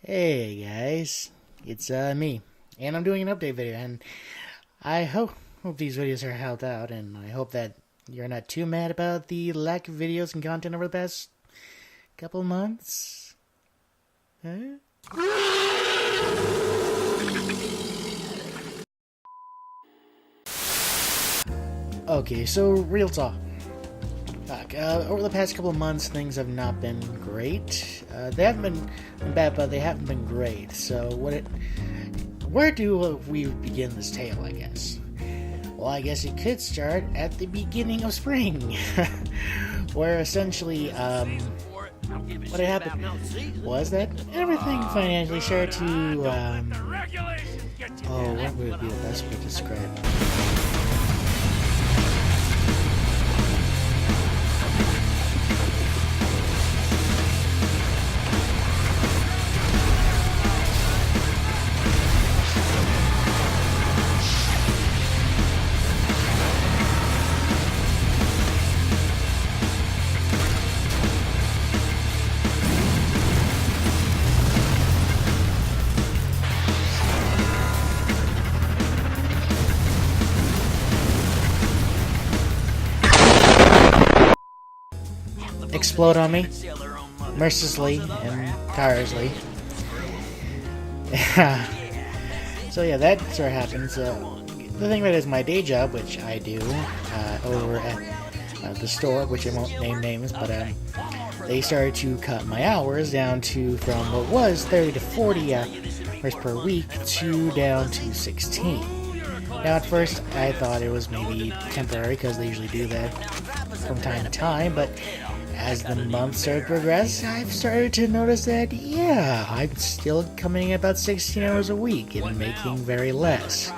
Hey guys, it's me, and I'm doing an update video, and I hope these videos are held out, and I hope that you're not too mad about the lack of videos and content over the past couple months. Huh? Okay, so real talk. Over the past couple of months, things have not been great. They haven't been bad, but they haven't been great. So, where do we begin this tale, I guess? Well, I guess it could start at the beginning of spring, where essentially, what had happened was that everything financially started to, what would be the best way to describe it? Explode on me, mercilessly and tirelessly. So yeah, that sort of happens. The thing that is my day job, which I do over at the store, which I won't name names, but they started to cut my hours down to from what was 30 to 40 hours per week to down to 16. Now at first I thought it was maybe temporary because they usually do that from time to time, but as the months started to progress, I've started to notice that, yeah, I'm still coming in about 16 hours a week and making very less,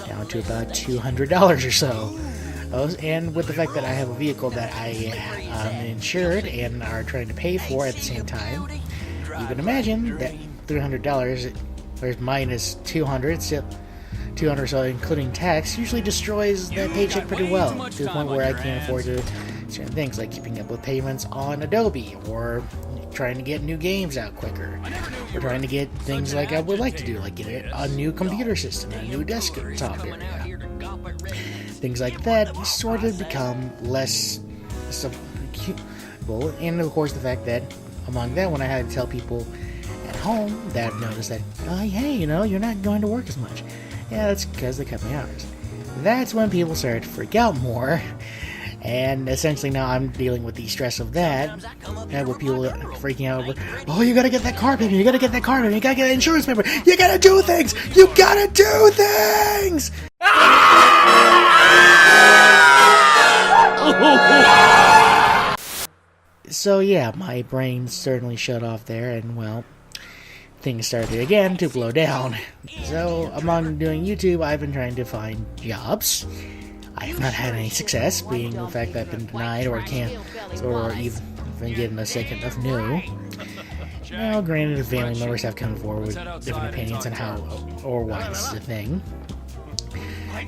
down to about $200 or so. And with the fact that I have a vehicle that I am insured and are trying to pay for at the same time, you can imagine that $300, or minus 200, so 200 or so including tax, usually destroys that paycheck pretty well, to the point where I can't afford to certain things like keeping up with payments on Adobe, or trying to get new games out quicker, or trying to get things like I would like to do, like get a new computer system, a new desktop area. Things like that sort of become less suitable, and of course the fact that among that, when I had to tell people at home that noticed that, hey, you're not going to work as much. Yeah, that's because they cut my hours. That's when people started to freak out more. And essentially now I'm dealing with the stress of that, and with people freaking out over, you gotta get that car payment, you gotta get that car payment, you gotta get an insurance paper, you gotta do things, you gotta do things! So yeah, my brain certainly shut off there, and well, things started again to blow down. So among doing YouTube, I've been trying to find jobs. I have not had any success, being the fact that I've been denied or can't, or even getting a second of new. Now, granted, the family members have come forward with different opinions on how or why this is a thing.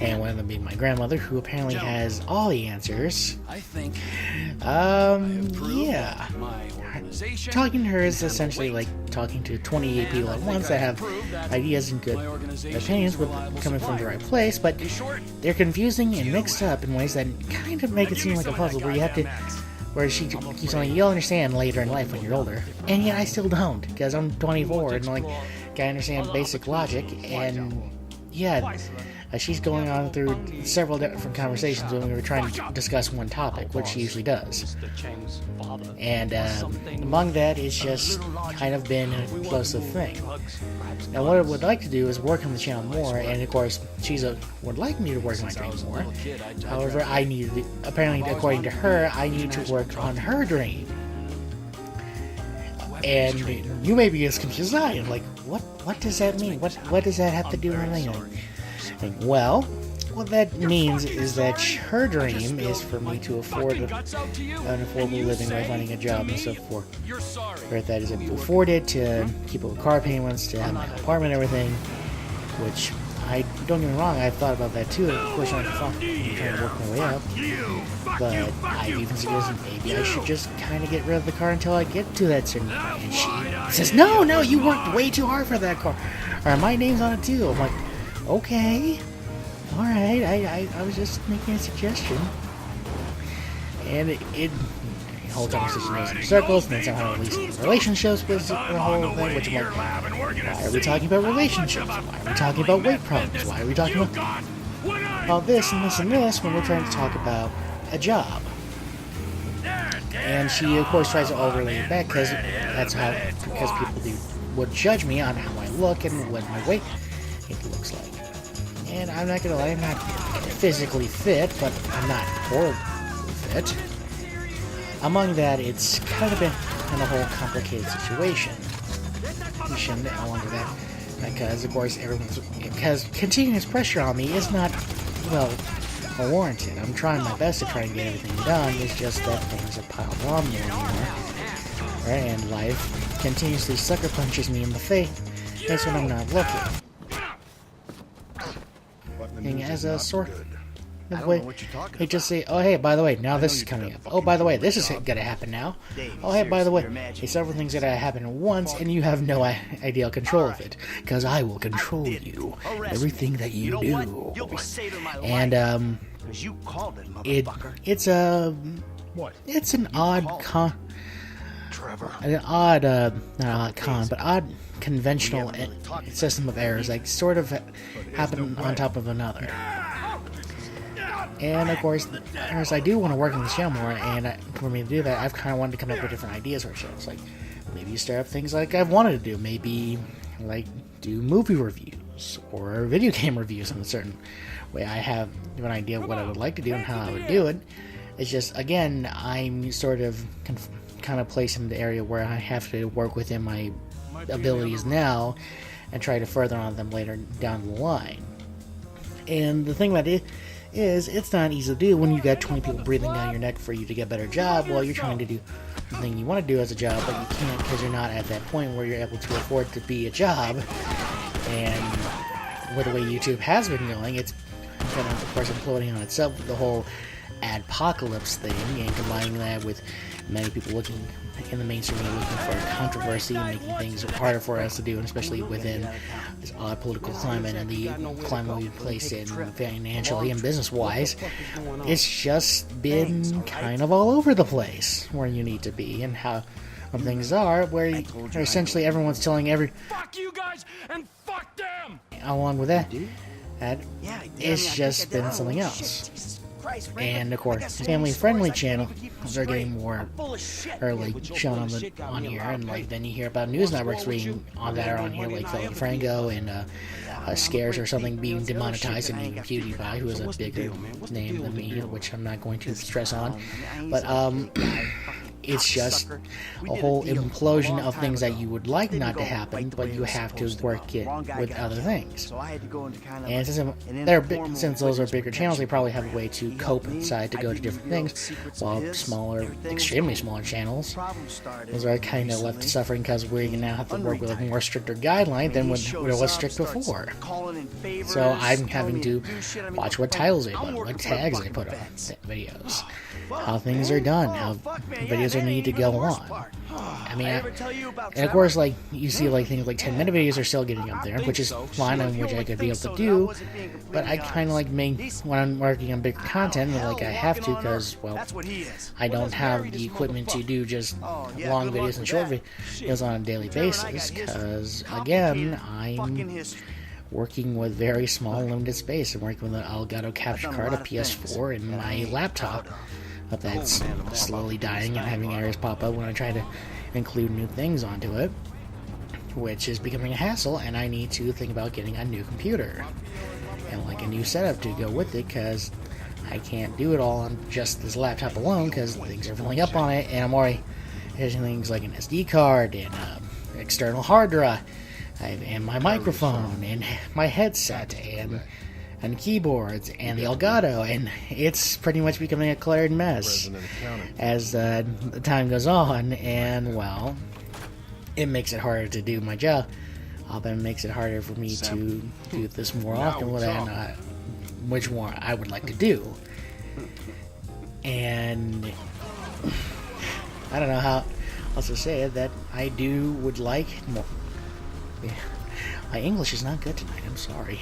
And one of them being my grandmother, who apparently has all the answers. Yeah. Talking to her is essentially like talking to 28 people at once that have ideas and good opinions coming from the right place, but they're confusing and mixed up in ways that kind of make it seem like a puzzle where she keeps telling you'll understand later in life when you're older. And yet I still don't, because I'm 24 and like, I understand basic logic, and yeah, she's going on through several different conversations when we were trying to discuss one topic, which she usually does. And among that, it's just kind of been an explosive thing. Now, what I would like to do is work on the channel more, and of course, would like me to work on my dream more. However, apparently, according to her, I need to work on her dream. And you may be as confused as I am. Like, what does that mean? What does that have to do with anything? Well, what that means is that her dream is for me to afford an affordable living by finding a job and stuff for her. That is able to afford it, to keep up with car payments, to have my apartment and everything, which I don't get me wrong, I've thought about that too. Of course, I'm trying to work my way up. But I even suggested maybe I should just kind of get rid of the car until I get to that certain point. And she says, no, you worked way too hard for that car. Or my name's on it too. I'm like, okay, all right. I was just making a suggestion. And it whole conversation goes in circles, and then somehow at least relationships was the whole thing, which I'm like, why are we talking about relationships? Why are we talking about weight problems? Why are we talking about this and this and this when we're trying to talk about a job? And she, of course, tries to overlay it back because people would judge me on how I look and what my weight it looks like. And I'm not gonna lie, I'm not physically fit, but I'm not horribly fit. Among that, it's kind of been a whole complicated situation. You shouldn't along with that, because of course because continuous pressure on me is not, well, warranted. I'm trying my best to try and get everything done. It's just that things are piled on more and more, right? And life continuously sucker punches me in the face. That's when I'm not looking. And as a sort they just say, oh hey, by the way, now this is coming up. Oh, by the way, this is gonna happen now. Oh hey, by the way, hey, several things that happen at once, and you have no ideal control of it, because I will control you, everything that you do. And it's an odd conventional system of errors, like sort of happen on top of another. And of course, as I do want to work in this channel more, and for me to do that, I've kind of wanted to come up with different ideas for shows. Like, maybe you start up things like I've wanted to do. Maybe, like, do movie reviews or video game reviews in a certain way. I have an idea of what I would like to do and how I would do it. It's just, again, I'm sort of kind of placed in the area where I have to work within my abilities now and try to further on them later down the line. And the thing about it is, it's not easy to do when you got 20 people breathing down your neck for you to get a better job while you're trying to do the thing you want to do as a job, but you can't because you're not at that point where you're able to afford to be a job. And with the way YouTube has been going, it's kind of course, imploding on itself with the whole adpocalypse thing, and combining that with many people looking in the mainstream looking for controversy and making things harder for us to do, and especially within this odd political climate and the climate we've placed in financially and business-wise. It's just been kind of all over the place where you need to be and how things are, where essentially everyone's telling fuck you guys and fuck them! Along with that, it's just been something else. And of course, family-friendly channels are getting more early shown on here, and like then you hear about news networks being on here, like Phil Franco and Scares or something being demonetized, and even PewDiePie, who is a bigger name than me, which I'm not going to stress on, but it's just a whole implosion of things that you would like not to happen, but you have to work it with other things. And since those are bigger channels, they probably have a way to cope and decide to go to different things, while smaller, extremely smaller channels, those are kind of left suffering because we now have to work with a more stricter guideline than what was strict before. So I'm having to watch what titles I put, what tags I put on videos, how things are done, how videos are need to go on. I mean, and of course, like, you see, like, things like 10-minute videos are still getting up there, which is fine, and which I could be able to do, but I kind of, like, when I'm working on bigger content, like, I have to, because, well, I don't have the equipment to do just long videos and short videos on a daily basis, because, again, I'm working with very small, limited space. I'm working with an Elgato capture card, a PS4, and my laptop. But that's slowly dying and having errors pop up when I try to include new things onto it, which is becoming a hassle, and I need to think about getting a new computer and like a new setup to go with it, because I can't do it all on just this laptop alone, because things are filling up on it, and I'm already using things like an SD card and external hard drive and my microphone and my headset and keyboards and the Elgato, and it's pretty much becoming a cluttered mess as the time goes on, and well, it makes it harder to do my job Then it makes it harder for me to do this more often than which more I would like to do. And I don't know how else to say it, that I would like more. My English is not good tonight, I'm sorry.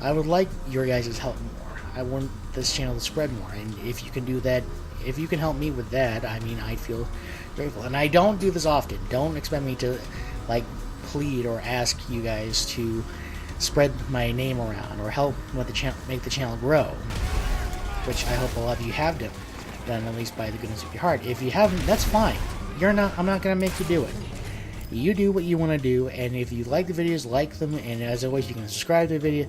I would like your guys' help more. I want this channel to spread more, and if you can do that, if you can help me with that, I mean, I feel grateful. And I don't do this often. Don't expect me to, like, plead or ask you guys to spread my name around or help with the channel, make the channel grow, which I hope a lot of you have done, at least by the goodness of your heart. If you haven't, that's fine. I'm not gonna make you do it. You do what you want to do, and if you like the videos, like them, and as always, you can subscribe to the videos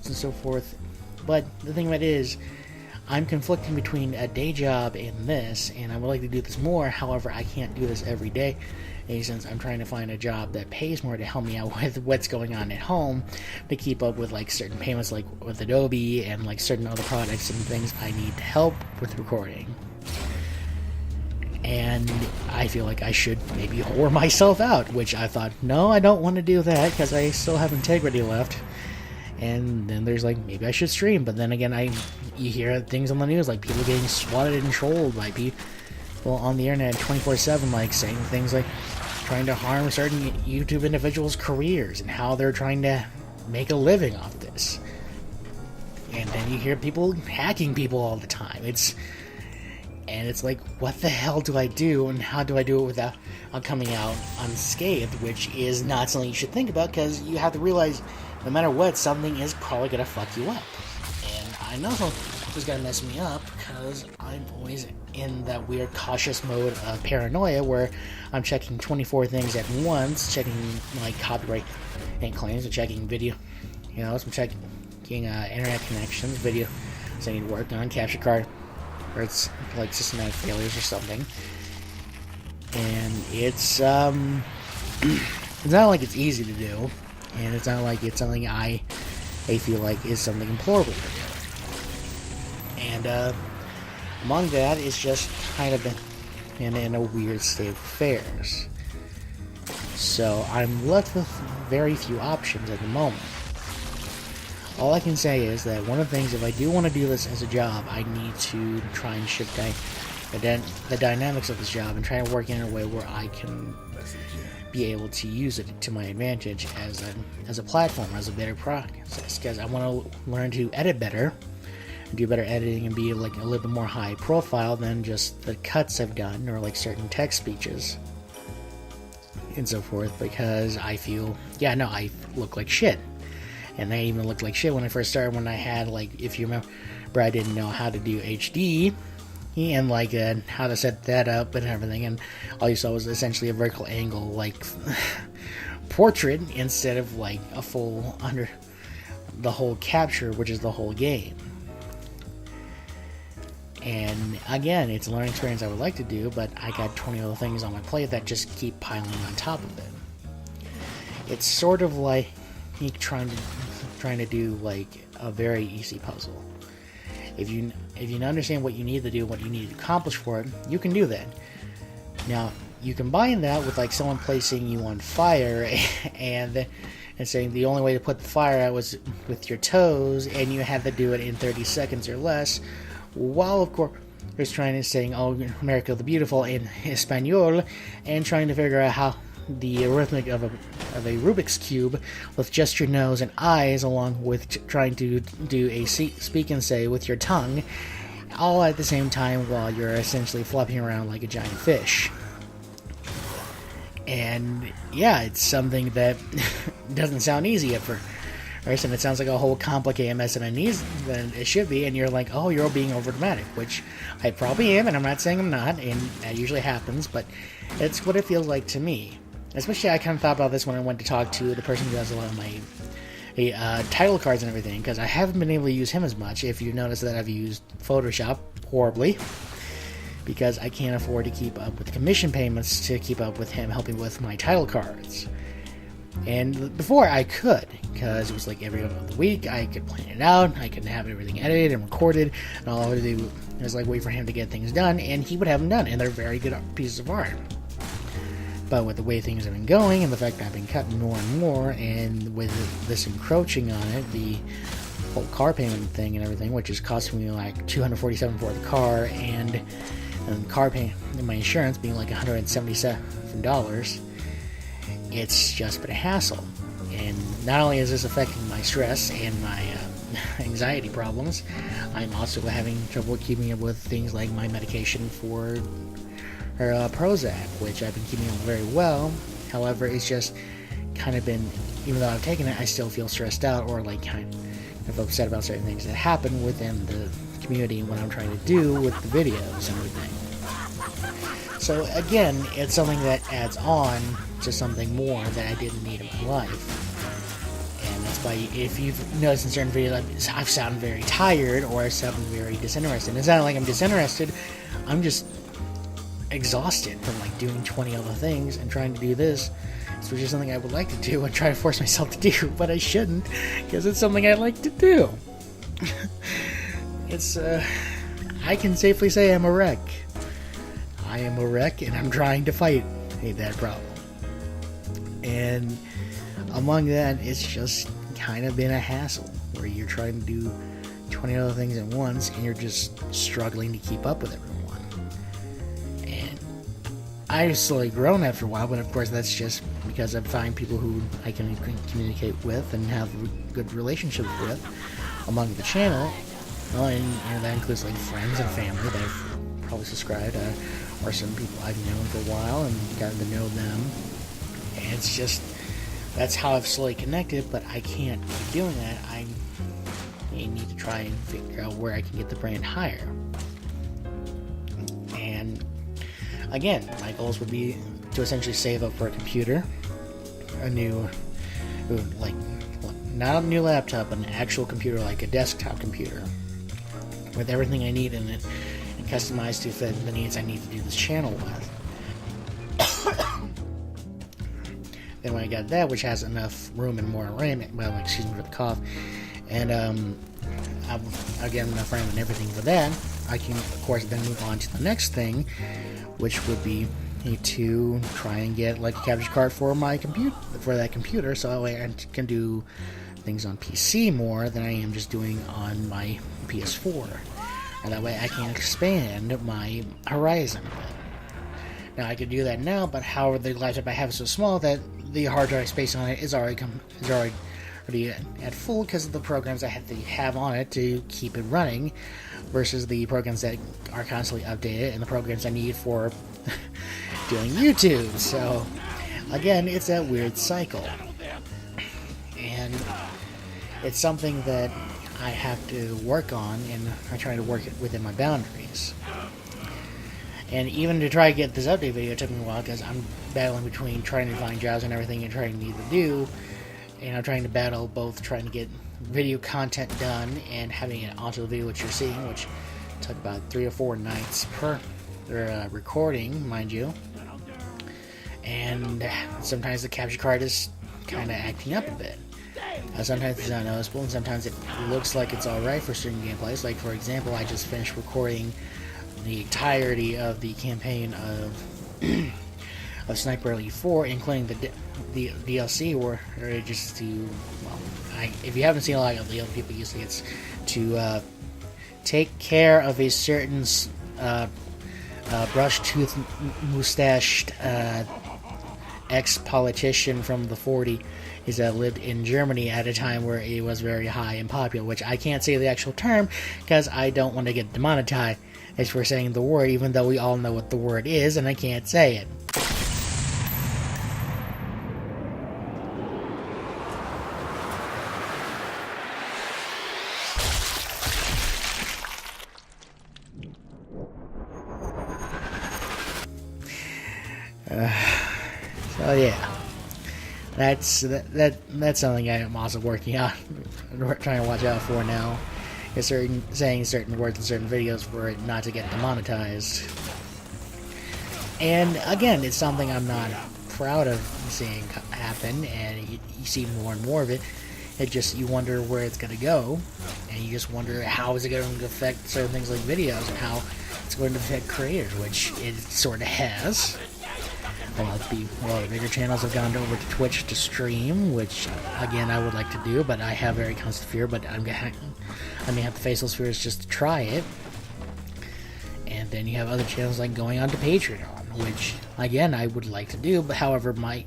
and so forth. But the thing about it is, I'm conflicting between a day job and this, and I would like to do this more. However, I can't do this every day, since I'm trying to find a job that pays more to help me out with what's going on at home, to keep up with like certain payments, like with Adobe and like certain other products and things I need help with recording. And I feel like I should maybe whore myself out, which I thought, no, I don't want to do that because I still have integrity left. And then there's like, maybe I should stream, but then again, you hear things on the news like people getting swatted and trolled by people on the internet 24/7, like saying things like trying to harm certain YouTube individuals' careers and how they're trying to make a living off this. And then you hear people hacking people all the time. It's like, what the hell do I do, and how do I do it without coming out unscathed, which is not something you should think about, because you have to realize, no matter what, something is probably going to fuck you up. And I know it's going to mess me up, because I'm always in that weird cautious mode of paranoia, where I'm checking 24 things at once, checking, like, copyright and claims, and checking video, so I'm checking internet connections, video, so I need to work on, capture card, or it's like systematic failures or something. And it's not like it's easy to do, and it's not like it's something I feel like is something implorable to do. And among that is just kind of in a weird state of affairs. So I'm left with very few options at the moment. All I can say is that one of the things, if I do want to do this as a job, I need to try and shift the dynamics of this job and try to work in a way where I can be able to use it to my advantage as a platform, as a better process. Because I want to learn to edit better, do better editing, and be like a little bit more high profile than just the cuts I've done, or like certain text speeches and so forth. Because I feel, I look like shit. And I even looked like shit when I first started, when I had, like, if you remember, I didn't know how to do HD, and, like, how to set that up and everything, and all you saw was essentially a vertical angle, like, portrait, instead of, like, a full, under the whole capture, which is the whole game. And, again, it's a learning experience I would like to do, but I got 20 other things on my plate that just keep piling on top of it. It's sort of like trying to do like a very easy puzzle. If you understand what you need to do, what you need to accomplish for it, you can do that. Now you combine that with like someone placing you on fire and saying the only way to put the fire out was with your toes, and you had to do it in 30 seconds or less, while of course there's trying to saying, "Oh, America the Beautiful" in Espanol, and trying to figure out how the arithmetic of a Rubik's Cube with just your nose and eyes, along with trying to do a speak and say with your tongue, all at the same time while you're essentially flopping around like a giant fish. And yeah, it's something that doesn't sound easy at first. And it sounds like a whole complicated mess than it should be, and you're like, oh, you're being overdramatic, which I probably am, and I'm not saying I'm not, and that usually happens, but it's what it feels like to me. Especially, I kind of thought about this when I went to talk to the person who does a lot of my title cards and everything, because I haven't been able to use him as much. If you notice that I've used Photoshop horribly, because I can't afford to keep up with the commission payments to keep up with him helping with my title cards. And before I could, because it was like every other week, I could plan it out, I could have everything edited and recorded, and all I would do was like wait for him to get things done, and he would have them done, and they're very good pieces of art. But with the way things have been going, and the fact that I've been cutting more and more, and with this encroaching on it, the whole car payment thing and everything, which is costing me like $247 for the car, and car payment and my insurance being like $177, it's just been a hassle. And not only is this affecting my stress and my anxiety problems, I'm also having trouble keeping up with things like my medication for Prozac, which I've been keeping on very well. However, it's just kind of been, even though I've taken it, I still feel stressed out or like kind of upset about certain things that happen within the community and what I'm trying to do with the videos and everything. So again, it's something that adds on to something more that I didn't need in my life. And that's why, if you've noticed in certain videos, I've sounded very tired or I sound very disinterested. It's not like I'm disinterested, I'm just exhausted from like doing 20 other things and trying to do this, which is something I would like to do and try to force myself to do, but I shouldn't, because it's something I like to do. It's, I can safely say I'm a wreck. I am a wreck, and I'm trying to fight that problem. And among that, it's just kind of been a hassle, where you're trying to do 20 other things at once, and you're just struggling to keep up with everyone. And I've slowly grown after a while, but of course that's just because I find people who I can communicate with and have good relationships with among the channel. Well, and that includes like friends and family that I've probably subscribed, or some people I've known for a while and gotten to know them. And it's just, that's how I've slowly connected, but I can't keep doing that. I need to try and figure out where I can get the brand higher. And again, my goals would be to essentially save up for a computer, a new, like, not a new laptop, but an actual computer, like a desktop computer, with everything I need in it, and customized to fit the needs I need to do this channel with. Then when I got that, which has enough room and more RAM, well, excuse me for the cough, and I'll get enough RAM and everything for that, I can, of course, then move on to the next thing, which would be to try and get like a capture card for my computer, so that way I can do things on PC more than I am just doing on my PS4, and that way I can expand my horizon. Now I could do that now, but however, the laptop I have is so small that the hard drive space on it is already at full because of the programs I have to have on it to keep it running, versus the programs that are constantly updated and the programs I need for doing YouTube. So again, it's that weird cycle, and it's something that I have to work on, and I try to work it within my boundaries. And even to try to get this update video took me a while, because I'm battling between trying to find jobs and everything and trying to do, and I'm trying to battle both trying to get video content done and having it onto the video which you're seeing, which took about 3 or 4 nights per recording, mind you. And sometimes the capture card is kind of acting up a bit. Sometimes it's not noticeable, and sometimes it looks like it's alright for certain gameplays. Like, for example, I just finished recording the entirety of the campaign of Sniper Elite 4, including the DLC, or just to, well, if you haven't seen a lot of the other people using it's to take care of a certain brush-toothed, mustached ex-politician from the 40s that lived in Germany at a time where it was very high and popular, which I can't say the actual term because I don't want to get demonetized as for saying the word, even though we all know what the word is and I can't say it. So yeah, that's something I'm also working on, trying to watch out for now. Is saying certain words in certain videos for it not to get demonetized. And again, it's something I'm not proud of seeing happen, and you see more and more of it. It just, you wonder where it's going to go, and you just wonder how is it going to affect certain things like videos, and how it's going to affect creators, which it sort of has. a lot of bigger channels have gone over to Twitch to stream, which again I would like to do, but I have very constant fear. But I may have to face those fears just to try it. And then you have other channels like going on to Patreon, which again I would like to do. But however, right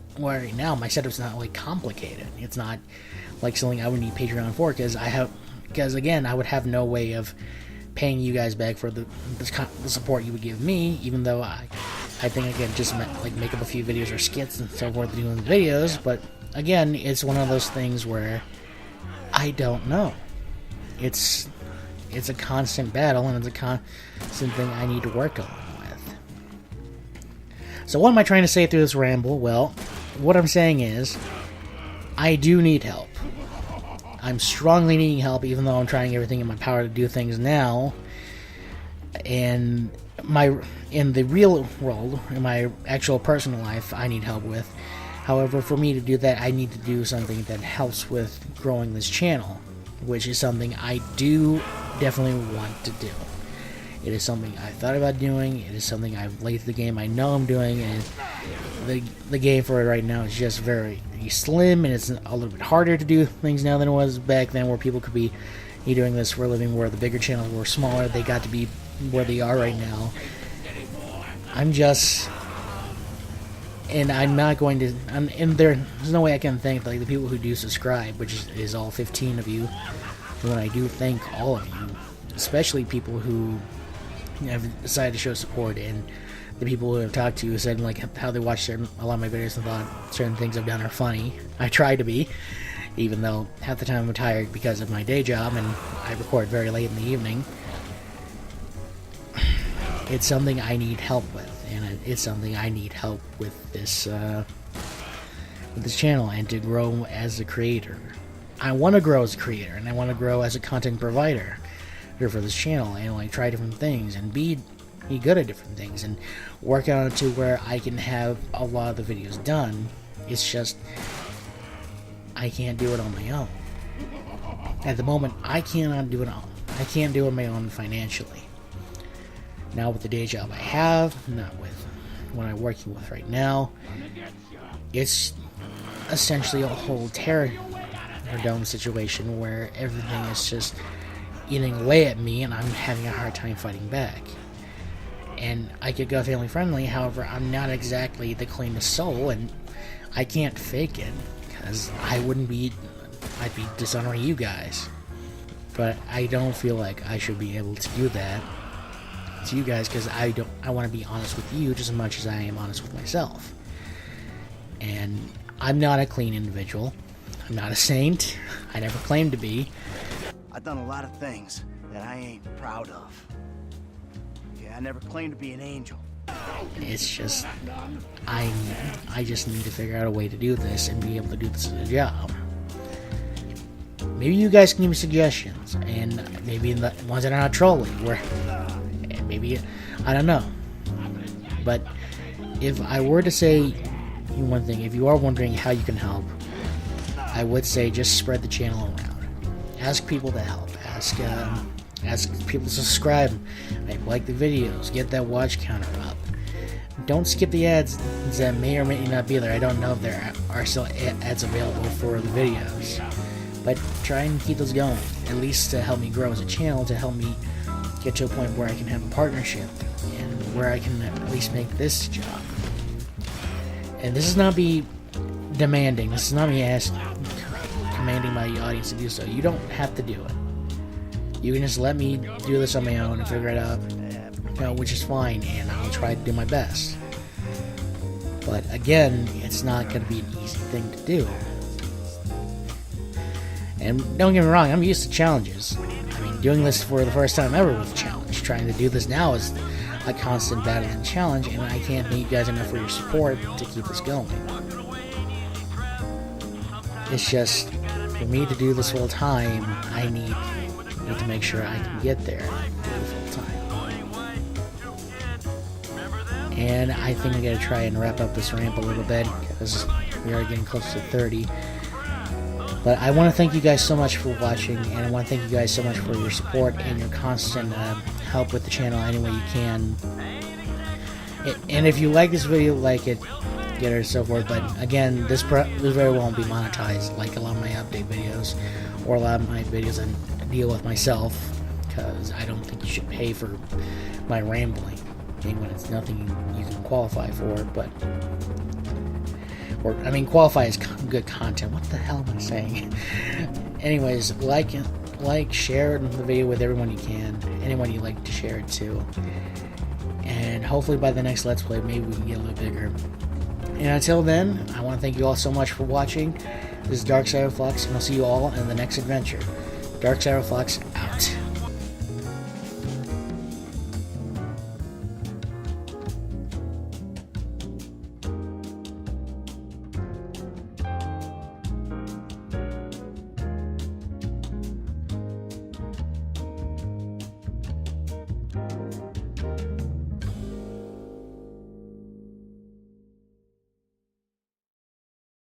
now my setup's not really complicated. It's not like something I would need Patreon for, because again I would have no way of paying you guys back for the support you would give me, even though I think I could just make up a few videos or skits and so forth doing the videos. But again, it's one of those things where I don't know. It's a constant battle, and it's a constant thing I need to work on with. So what am I trying to say through this ramble? Well, what I'm saying is I do need help. I'm strongly needing help, even though I'm trying everything in my power to do things now. And in the real world, in my actual personal life, I need help with. However, for me to do that, I need to do something that helps with growing this channel, which is something I do definitely want to do. It is something I thought about doing. It is something I've played the game. I know I'm doing, and the game for it right now is just very slim, and it's a little bit harder to do things now than it was back then, where people could be doing this for a living, where the bigger channels were smaller. They got to be where they are right now. I'm not going to, and there's no way I can thank like the people who do subscribe, which is all 15 of you. And I do thank all of you, especially people who have decided to show support, and the people who I've talked to said like how they watched a lot of my videos and thought certain things I've done are funny. I try to be, even though half the time I'm tired because of my day job and I record very late in the evening. It's something I need help with, and it's something I need help with this channel and to grow as a creator. I want to grow as a creator, and I want to grow as a content provider here for this channel, and like try different things and be good at different things and work on it to where I can have a lot of the videos done. It's just I can't do it on my own. At the moment, I cannot do it on. I can't do it on my own financially. Now with the day job I have, not with what I'm working with right now, it's essentially a whole Terrordome situation where everything is just eating away at me, and I'm having a hard time fighting back. And I could go family friendly, however, I'm not exactly the cleanest soul, and I can't fake it, because I'd be dishonoring you guys. But I don't feel like I should be able to do that to you guys, because I want to be honest with you just as much as I am honest with myself. And I'm not a clean individual. I'm not a saint. I never claimed to be. I've done a lot of things that I ain't proud of. Yeah, I never claimed to be an angel. It's just I just need to figure out a way to do this and be able to do this as a job. Maybe you guys can give me suggestions, and maybe the ones that are not trolling, where maybe, I don't know. But if I were to say one thing, if you are wondering how you can help, I would say just spread the channel around. Ask people to help. Ask people to subscribe. Maybe like the videos. Get that watch counter up. Don't skip the ads that may or may not be there. I don't know if there are still ads available for the videos. But try and keep those going. At least to help me grow as a channel, to help me get to a point where I can have a partnership and where I can at least make this job. And this is not be demanding. This is not me commanding my audience to do so. You don't have to do it. You can just let me do this on my own and figure it out, which is fine, and I'll try to do my best. But again, it's not going to be an easy thing to do. And don't get me wrong, I'm used to challenges. I mean, doing this for the first time ever was a challenge. Trying to do this now is a constant battle and challenge, and I can't thank you guys enough for your support to keep this going. It's just, for me to do this full time, I need to make sure I can get there and do it full time. And I think I gotta try and wrap up this ramp a little bit, because we are getting close to 30. But I want to thank you guys so much for watching, and I want to thank you guys so much for your support and your constant help with the channel any way you can. And if you like this video, like it, get it and so forth. But again, this very well won't be monetized like a lot of my update videos or a lot of my videos I deal with myself, because I don't think you should pay for my rambling, when it's nothing you can qualify for. But qualify as good content. What the hell am I saying? Anyways, like, share the video with everyone you can, anyone you like to share it to, and hopefully by the next Let's Play, maybe we can get a little bigger. And until then, I want to thank you all so much for watching. This is Dark Side of Flux, and I'll see you all in the next adventure. Dark Side of Flux, out.